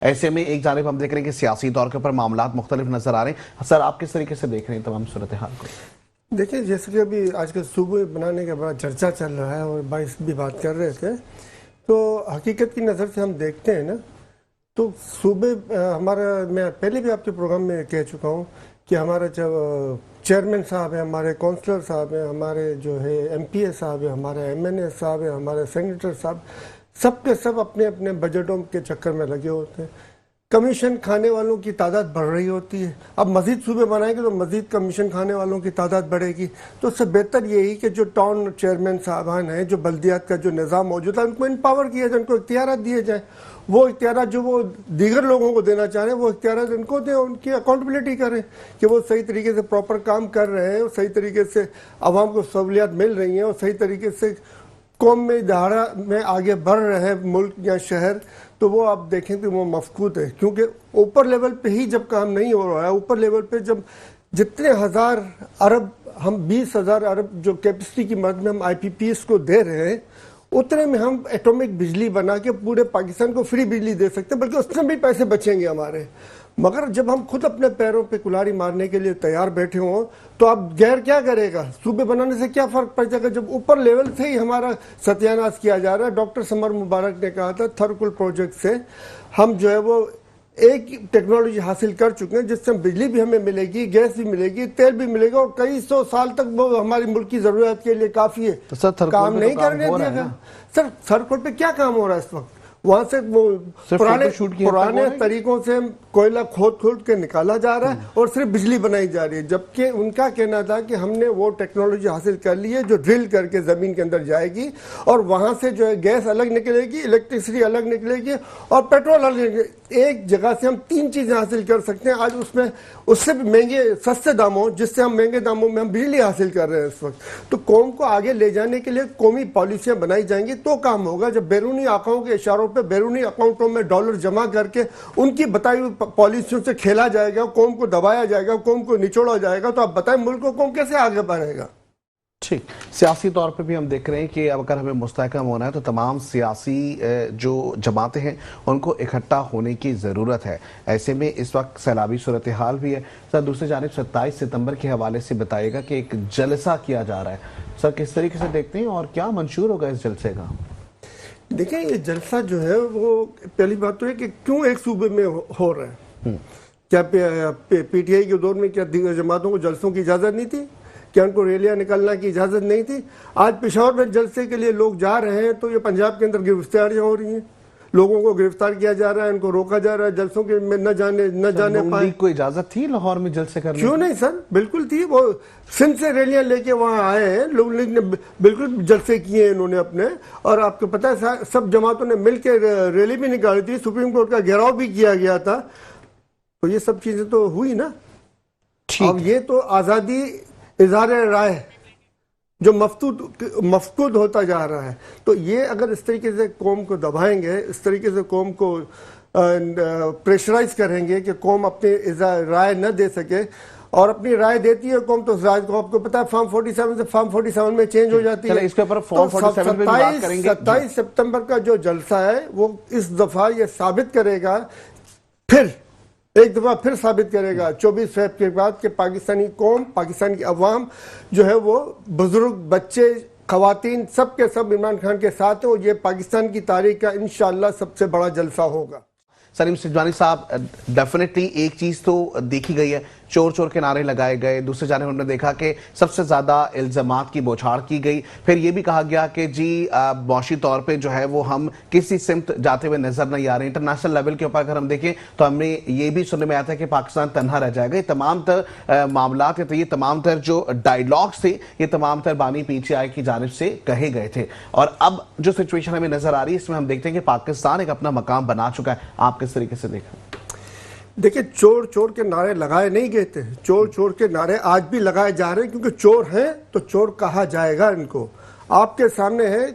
ایسے میں ایک جانب ہم دیکھ رہے ہیں کہ سیاسی طور کے اوپر معاملات مختلف نظر آ رہے ہیں. سر آپ کس طریقے سے دیکھ رہے ہیں تمام صورتحال کو؟ دیکھیں جیسے کہ ابھی آج کل صوبے بنانے کا بڑا چرچا چل رہا ہے اور باعث بھی بات کر رہے تھے، تو حقیقت کی نظر سے ہم دیکھتے ہیں نا تو صوبے ہمارا، میں پہلے بھی آپ کے پروگرام میں کہہ چکا ہوں کہ ہمارا جب چیئرمین صاحب ہیں، ہمارے کونسلر صاحب ہیں، ہمارے جو ہے ایم پی اے صاحب ہیں، ہمارے ایم این اے صاحب ہیں، ہمارے سینیٹر صاحب، سب کے سب اپنے اپنے بجٹوں کے چکر میں لگے ہوتے ہیں. کمیشن کھانے والوں کی تعداد بڑھ رہی ہوتی ہے. اب مزید صوبے بنائیں گے تو مزید کمیشن کھانے والوں کی تعداد بڑھے گی. تو اس سے بہتر یہی کہ جو ٹاؤن چیئرمین صاحبان ہیں، جو بلدیات کا جو نظام موجود ہے، ان کو امپاور کیا جائے، ان کو اختیارات دیے جائیں. وہ اختیارات جو وہ دیگر لوگوں کو دینا چاہ رہے ہیں، وہ اختیارات ان کو دیں، ان کی اکاؤنٹیبلٹی کریں کہ وہ صحیح طریقے سے پراپر کام کر رہے ہیں، اور صحیح طریقے سے عوام کو سہولیات مل رہی ہیں، اور صحیح طریقے سے قوم میں دہاڑا میں آگے بڑھ رہے ہیں ملک یا شہر. تو وہ آپ دیکھیں کہ وہ مفقود ہے، کیونکہ اوپر لیول پہ ہی جب کام نہیں ہو رہا ہے، اوپر لیول پہ جب جتنے ہزار ارب، ہم 20,000 ارب جو کیپیسٹی کی مد میں ہم آئی پی پی ایس کو دے رہے ہیں، اتنے میں ہم ایٹومک بجلی بنا کے پورے پاکستان کو فری بجلی دے سکتے ہیں، بلکہ اس میں بھی پیسے بچیں گے ہمارے. مگر جب ہم خود اپنے پیروں پہ کلہاڑی مارنے کے لیے تیار بیٹھے ہوں تو اب غیر کیا کرے گا؟ صوبے بنانے سے کیا فرق پڑ جائے گا جب اوپر لیول سے ہی ہمارا ستیہ ناش کیا جا رہا ہے؟ ڈاکٹر سمر مبارک نے کہا تھا تھرکل پروجیکٹ سے ہم جو ہے وہ ایک ٹیکنالوجی حاصل کر چکے ہیں جس سے بجلی بھی ہمیں ملے گی، گیس بھی ملے گی، تیل بھی ملے گا، اور کئی سو سال تک وہ ہماری ملک کی ضرورت کے لیے کافی ہے. کام نہیں کرنے دیا گیا. سر تھرکل پہ کیا کام ہو رہا ہے اس وقت؟ وہاں سے وہ پرانے طریقوں سے کوئلہ کھود کے نکالا جا رہا ہے اور صرف بجلی بنائی جا رہی ہے، جبکہ ان کا کہنا تھا کہ ہم نے وہ ٹیکنالوجی حاصل کر لی ہے جو ڈرل کر کے زمین کے اندر جائے گی، اور وہاں سے جو ہے گیس الگ نکلے گی، الیکٹریسٹی الگ نکلے گی، اور پیٹرول الگ نکلے گی. ایک جگہ سے ہم 3 چیزیں حاصل کر سکتے ہیں. آج اس سے بھی مہنگے سستے داموں، جس سے ہم مہنگے داموں میں ہم بجلی حاصل کر رہے ہیں اس وقت. تو قوم کو آگے لے جانے کے لیے قومی پالیسیاں بنائی جائیں گی تو کام ہوگا. جب بیرونی آقاؤں کے اشاروں پہ بیرونی اکاؤنٹوں میں ڈالر جمع کر کے ان کی بتائی ہوئی پالیسیوں سے کھیلا جائے گا، قوم کو دبایا جائے گا، قوم کو نچوڑا جائے گا، تو آپ بتائیں ملک کو قوم کیسے آگے بڑھے گا؟ ٹھیک. سیاسی طور پہ بھی ہم دیکھ رہے ہیں کہ اگر ہمیں مستحکم ہونا ہے تو تمام سیاسی جو جماعتیں ہیں ان کو اکٹھا ہونے کی ضرورت ہے. ایسے میں اس وقت سیلابی صورتحال بھی ہے. سر دوسری جانب 27 ستمبر کے حوالے سے بتائیے گا کہ ایک جلسہ کیا جا رہا ہے. سر کس طریقے سے دیکھتے ہیں اور کیا منشور ہوگا اس جلسے کا؟ دیکھیں یہ جلسہ جو ہے وہ پہلی بات تو ہے کہ کیوں ایک صوبے میں ہو رہا ہے. کیا پی ٹی آئی کے دور میں کیا دیگر جماعتوں کو جلسوں کی اجازت نہیں تھی؟ کیا ان کو ریلیاں نکلنا کی اجازت نہیں تھی؟ آج پشاور میں جلسے کے لیے لوگ جا رہے ہیں تو یہ پنجاب کے اندر گرفتاریاں ہو رہی ہیں، لوگوں کو گرفتار کیا جا رہا ہے، ان کو روکا جا رہا ہے، جلسوں کے میں نہ جانے پائیں. کوئی اجازت تھی لاہور میں جلسے کرنے؟ کیوں نہیں سر، بالکل تھی. وہ سندھ سے ریلیاں لے کے وہاں آئے ہیں لوگ، لیگ نے بالکل جلسے کیے ہیں انہوں نے اپنے، اور آپ کو پتہ ہے سب جماعتوں نے مل کے ریلی بھی نکالی تھی، سپریم کورٹ کا گھیراؤ بھی کیا گیا تھا. تو یہ سب چیزیں تو ہوئی نا. اب یہ تو آزادی اظہار رائے جو مفقود ہوتا جا رہا ہے. تو یہ اگر اس طریقے سے قوم کو دبائیں گے، اس طریقے سے قوم کو پریشرائز کریں گے کہ قوم اپنی رائے نہ دے سکے، اور اپنی رائے دیتی ہے قوم تو رائے کو آپ کو پتا ہے فارم 47 سے فارم 47 میں چینج ہو جاتی ہے. اس کے اوپر فارم 47 پہ بھی بات کریں گے. 27 ستمبر کا جو جلسہ ہے وہ اس دفعہ یہ ثابت کرے گا، پھر ایک دفعہ پھر ثابت کرے گا 24 فیب کے بعد کہ پاکستانی قوم، پاکستان کی عوام جو ہے وہ بزرگ، بچے، خواتین سب کے سب عمران خان کے ساتھ ہیں، اور یہ پاکستان کی تاریخ کا انشاءاللہ سب سے بڑا جلسہ ہوگا. سلیم سجوانی صاحب، ڈیفینیٹلی ایک چیز تو دیکھی گئی ہے، چور چور کے نعرے لگائے گئے. دوسری جانب ہم نے دیکھا کہ سب سے زیادہ الزامات کی بوچھاڑ کی گئی. پھر یہ بھی کہا گیا کہ جی معاشی طور پہ جو ہے وہ ہم کسی سمت جاتے ہوئے نظر نہیں آ رہے. انٹرنیشنل لیول کے اوپر اگر ہم دیکھیں تو ہم نے یہ بھی سننے میں آیا تھا کہ پاکستان تنہا رہ جائے گا. یہ تمام تر معاملات یہ تمام تر جو ڈائیلاگز تھے یہ تمام تر بانی پی ٹی آئی کی جانب سے کہے گئے تھے. اور اب جو سچویشن ہمیں نظر آ رہی ہے اس میں ہم دیکھتے ہیں کہ پاکستان ایک اپنا مقام بنا چکا ہے. آپ کس طریقے سے دیکھیں؟ دیکھیں چور چور کے نعرے لگائے نہیں گئے تھے، چور چور کے نعرے آج بھی لگائے جا رہے ہیں، کیونکہ چور ہیں تو چور کہا جائے گا ان کو. آپ کے سامنے ہے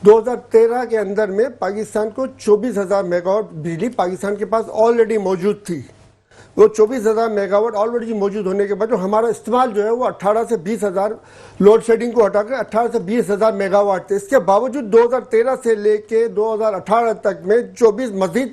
2013 کے اندر میں پاکستان کو 24,000 میگا واٹ بجلی پاکستان کے پاس آلریڈی موجود تھی. وہ 24,000 میگا واٹ آلریڈی موجود ہونے کے بعد ہمارا استعمال جو ہے وہ 18 سے 20,000 لوڈ شیڈنگ کو ہٹا کر 18 سے 20,000 میگا واٹ تھے. اس کے باوجود 2013 سے لے کے 2018 تک میں مزید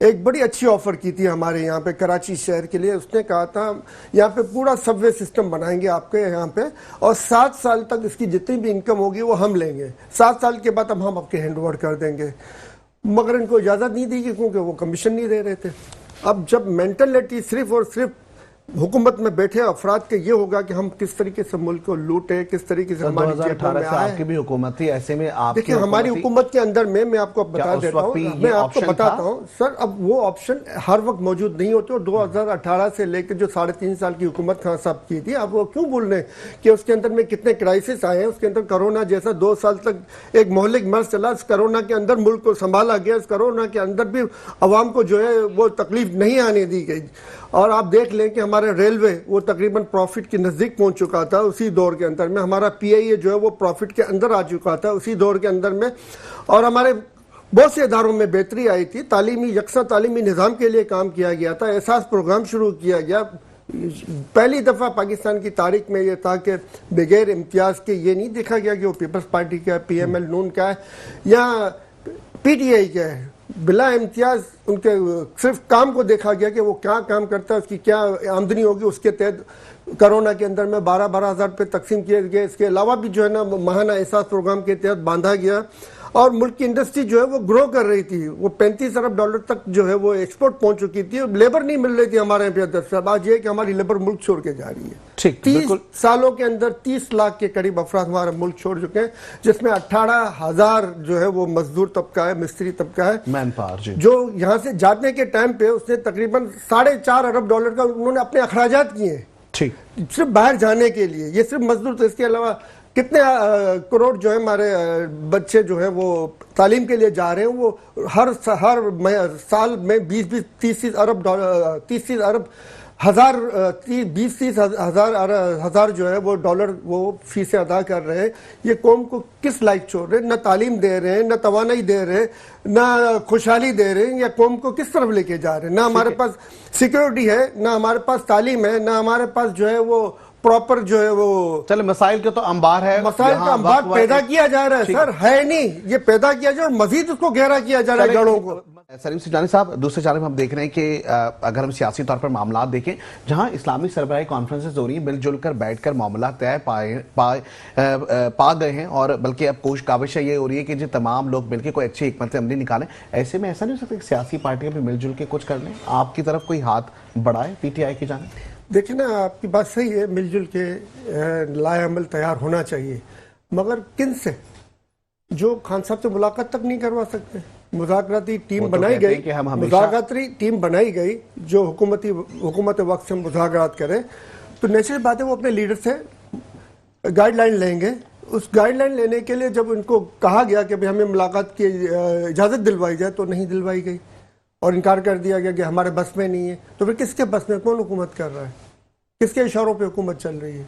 ایک بڑی اچھی آفر کی تھی ہمارے یہاں پہ کراچی شہر کے لیے. اس نے کہا تھا یہاں پہ پورا سب وے سسٹم بنائیں گے آپ کے یہاں پہ, اور 7 سال تک اس کی جتنی بھی انکم ہوگی وہ ہم لیں گے, 7 سال کے بعد ہم آپ کے ہینڈ اوور کر دیں گے. مگر ان کو اجازت نہیں دی گئی کیونکہ وہ کمیشن نہیں دے رہے تھے. اب جب مینٹلٹی صرف اور صرف حکومت میں بیٹھے افراد کے یہ ہوگا کہ ہم کس طریقے سے ملک کو لوٹے, کس طریقے سے ہماری جیبوں میں سے آپ کی بھی حکومت تھی, ایسے میں آپ دیکھیں ہماری حکومت کے اندر میں آپ کو بتا دیتا ہوں, میں آپ کو بتاتا ہوں سر. اب وہ آپشن ہر وقت موجود نہیں ہوتے, اور 2018 سے لے کے جو 3.5 سال کی حکومت خان صاحب کی تھی, آپ وہ کیوں بول رہے ہیں کہ اس کے اندر میں کتنے کرائسس آئے ہیں. اس کے اندر کرونا جیسا 2 سال تک ایک مہلک مرض چلا, اس کرونا کے اندر ملک کو سنبھالا گیا, اس کرونا کے اندر بھی عوام کو جو ہے وہ تکلیف نہیں آنے دی گئی. اور آپ دیکھ لیں کہ ہمارے ریلوے وہ تقریباً پروفٹ کے نزدیک پہنچ چکا تھا اسی دور کے اندر میں, ہمارا پی آئی اے جو ہے وہ پروفٹ کے اندر آ چکا تھا اسی دور کے اندر میں, اور ہمارے بہت سے اداروں میں بہتری آئی تھی. تعلیمی یکساں تعلیمی نظام کے لیے کام کیا گیا تھا, احساس پروگرام شروع کیا گیا. پہلی دفعہ پاکستان کی تاریخ میں یہ تھا کہ بغیر امتیاز کے یہ نہیں دیکھا گیا کہ وہ پیپلز پارٹی کا ہے, پی ایم ایل نون کا ہے یا پی ٹی آئی کا ہے. بلا امتیاز ان کے صرف کام کو دیکھا گیا کہ وہ کیا کام کرتا ہے, اس کی کیا آمدنی ہوگی. اس کے تحت کرونا کے اندر میں 12,000 روپے تقسیم کیے گئے. اس کے علاوہ بھی جو ہے نا ماہانہ احساس پروگرام کے تحت باندھا گیا, اور ملک کی انڈسٹری جو ہے وہ گرو کر رہی تھی. وہ 35 ارب ڈالر تک جو ہے وہ ایکسپورٹ پہنچ چکی تھی, اور لیبر نہیں مل رہی تھی ہمارے یہاں پہ. صاحب آج یہ ہے کہ ہماری لیبر ملک چھوڑ کے جا رہی ہے. 30 سالوں کے اندر 30 لاکھ کے قریب افراد ہمارا ملک چھوڑ چکے ہیں, جس میں 18,000 جو ہے وہ مزدور طبقہ ہے, مستری طبقہ ہے, مین پاور, جو یہاں سے جانے کے ٹائم پہ اس نے تقریباً 4.5 ارب ڈالر کا انہوں نے اپنے اخراجات کیے ہیں صرف باہر جانے کے لیے. یہ صرف مزدور تھے, اس کے علاوہ کتنے کروڑ جو ہے ہمارے بچے جو ہیں وہ تعلیم کے لیے جا رہے ہیں. وہ ہر سال میں 20-30 ارب ہزار جو ہے وہ ڈالر وہ فیسیں ادا کر رہے ہیں. یہ قوم کو کس لائق چھوڑ رہے ہیں؟ نہ تعلیم دے رہے ہیں, نہ توانائی دے رہے ہیں, نہ خوشحالی دے رہے ہیں, یا قوم کو کس طرف لے کے جا رہے ہیں. نہ ہمارے پاس سیکیورٹی ہے, نہ ہمارے پاس تعلیم ہے, نہ ہمارے پاس جو ہے وہ پراپر جو ہے وہ چلے مسائل کے تو انبار ہے, مسائل کا انبار پیدا کیا جا رہا ہے سر, ہے نہیں, یہ پیدا کیا جا رہا ہے, مزید اس کو گہرا کیا جا رہا ہے جڑوں کو. سلیم سجانی صاحب, دوسرے جانب ہم دیکھ رہے ہیں کہ اگر ہم سیاسی طور پر معاملات دیکھیں, جہاں اسلامی سربراہی کانفرنسز ہو رہی ہیں, مل جل کر بیٹھ کر معاملات طے پا گئے ہیں, اور بلکہ اب کاوشیں یہ ہو رہی ہے کہ جو تمام لوگ مل کے کوئی اچھی حکمت عملی نکالیں. ایسے میں ایسا نہیں ہو سکتا کہ سیاسی پارٹیاں بھی مل جل کے کچھ کر لیں, آپ کی طرف کوئی ہاتھ بڑھائے پی ٹی آئی کی جانب؟ دیکھیں نا, آپ کی بات صحیح ہے, مل جل کے لائے عمل تیار ہونا چاہیے, مگر کن سے؟ جو خان صاحب سے ملاقات تک نہیں کروا سکتے. مذاکراتی ٹیم بنائی گئی, مذاکراتی ٹیم بنائی گئی جو حکومت وقت سے مذاکرات کرے, تو نیچرل بات ہے وہ اپنے لیڈر سے گائیڈ لائن لیں گے. اس گائیڈ لائن لینے کے لیے جب ان کو کہا گیا کہ ہمیں ملاقات کی اجازت دلوائی جائے, تو نہیں دلوائی گئی اور انکار کر دیا گیا کہ ہمارے بس میں نہیں ہے. تو پھر کس کے بس میں, کون حکومت کر رہا ہے, کس کے اشاروں پہ حکومت چل رہی ہے؟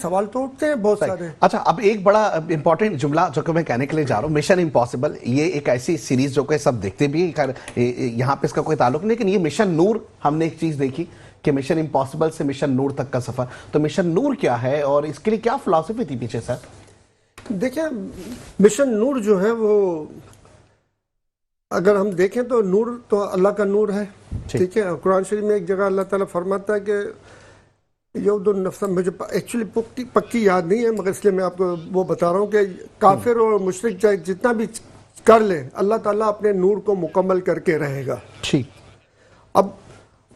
سوال تو اٹھتے ہیں بہت سارے. اچھا, اب ایک بڑا امپورٹنٹ جملہ جو کہ میں کہنے کے لیے جا رہا ہوں, مشن امپاسبل, یہ ایک ایسی سیریز جو کہ سب دیکھتے بھی, یہاں پہ اس کا کوئی تعلق نہیں, لیکن یہ مشن نور ہم نے ایک چیز دیکھی کہ مشن امپاسبل سے مشن نور تک کا سفر. تو مشن نور کیا ہے اور اس کے لیے کیا فلسفی تھی پیچھے سر؟ دیکھیں, مشن نور جو ہے وہ اگر ہم دیکھیں تو نور تو اللہ کا نور ہے, ٹھیک ہے. قرآن شریف میں ایک جگہ اللہ تعالیٰ فرماتا ہے کہ یود النفس, مجھے ایکچولی پکی یاد نہیں ہے, مگر اس لیے میں آپ کو وہ بتا رہا ہوں کہ کافر اور مشرک چاہے جتنا بھی کر لے, اللہ تعالیٰ اپنے نور کو مکمل کر کے رہے گا. ٹھیک. اب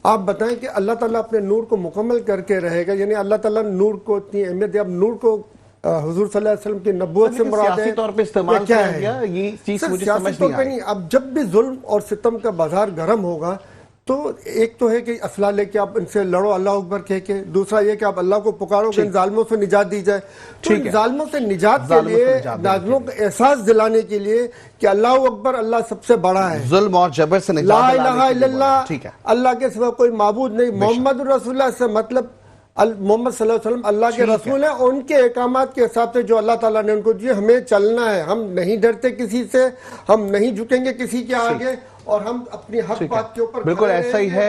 آپ بتائیں کہ اللہ تعالیٰ اپنے نور کو مکمل کر کے رہے گا, یعنی اللہ تعالیٰ نور کو اتنی اہمیت ہے. اب نور کو حضور صلی اللہ علیہ وسلم کی نبوت سے مراد ہے, سیاسی طور پہ استعمال کیا ہے, یہ چیز مجھے سمجھ نہیں آئی. اب جب بھی ظلم اور ستم کا بازار گرم ہوگا, تو ایک تو ہے کہ اسلحہ لے کے آپ ان سے لڑو اللہ اکبر کہہ کے, دوسرا یہ کہ آپ اللہ کو پکارو کہ ان ظالموں سے نجات دی جائے. تو ان ظالموں سے نجات کے لیے, ظالموں کو احساس دلانے کے لیے کہ اللہ اکبر, اللہ سب سے بڑا ہے, ظلم اور جبر سے نجات لا الہ الا اللہ, اللہ کے سوا کوئی معبود نہیں, محمد رسول اللہ سے مطلب محمد صلی اللہ علیہ وسلم اللہ کے رسول ہیں, ان کے احکامات کے حساب سے جو اللہ تعالیٰ نے ان کو دیے ہمیں چلنا ہے. ہم نہیں ڈرتے کسی سے, ہم نہیں جھکیں گے کسی کے آگے, اور ہم اپنی حق بات کے اوپر بالکل ایسا ہی ہے.